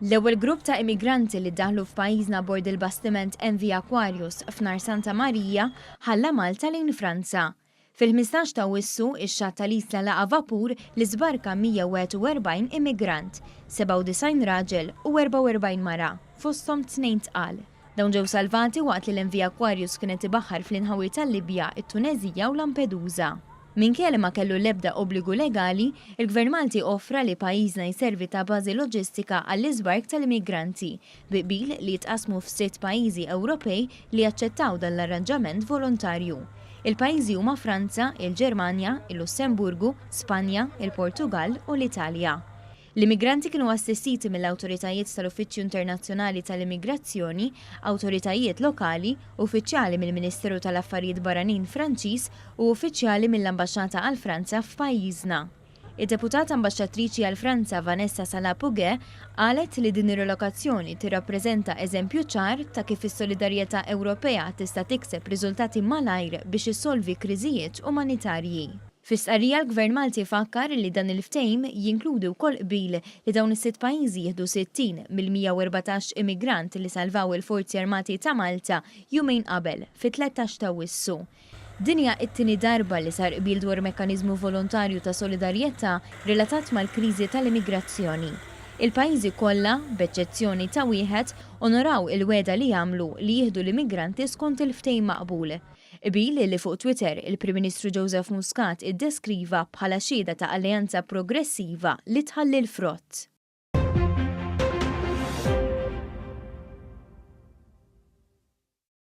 L-ewwel grupp ta' immigranti li ddaħlu f'pajjiżna bord il-bastiment MV Aquarius f'Nar Santa Marija ħalla Malta lejn Franza. Fil-15 ta' Wissu, ix-xatt tal-isla laqa' vapur li żbarka 141 immigrant, 97 raġel u 44 mara, fosthom 2 tqal. Dawn ġew salvati waqt li l-MV Aquarius kienet ibaħħar fl-inħawi tal-Libja, it-Tunezija u Lampedusa. Minkejja li ma kellu l-ebda obbligu legali, il-Gvern Malti offra li pajjiżna jservi ta' bażi loġistika għall-iżbark tal-immigranti biqbil li jitqasmu f'6 pajjiżi Ewropej li jaċċettaw dan l-arranġament volontarju. Il-pajjiżi huma Franza, il-Ġermanja, il-Lussemburgu, Spanja, il-Portugal u l-Italja. L-immigranti kienu assistiti mill-awtoritajiet tal-Uffiċċju Internazzjonali tal-Immigrazzjoni, awtoritajiet lokali, uffiċjali mill-Ministeru tal-Affarijiet Barranin Franċiż u uffiċjali mill-Ambaxxata għal Franza f'pajjiżna. Id-deputata ambaxxatriċi għal Franza Vanessa Sala-Pouget qalet li din ir-relokazzjoni tirrappreżenta eżempju ċar ta' kif is-solidarjetà Ewropea tista' tikseb riżultati malajr biex issolvi kriżijiet umanitarji. Fis-qarrija l-Gvern Malti fakkar li dan il-ftehim jinkludi wkoll qbil li dawn is-6 pajjiżi jieħdu 60 mill-114 immigrant li salvaw il-Forzi Armati ta' Malta jumejn qabel fit-13 ta' Wissu. Din hija t-tieni darba li sar qbil dwar mekkaniżmu volontarju ta' solidarjetà relatat mal-kriżi tal-immigrazzjoni. Il-pajjiżi kollha, b'eċċezzjoni ta' wieħed, onoraw il-weda li jagħmlu li jieħdu l-immigranti skont il-ftehim maqbul. Qbil li fuq Twitter il-Prim Ministru Joseph Muscat iddeskriva bħala xhieda ta' alleanza progressiva li tħalli l-frott.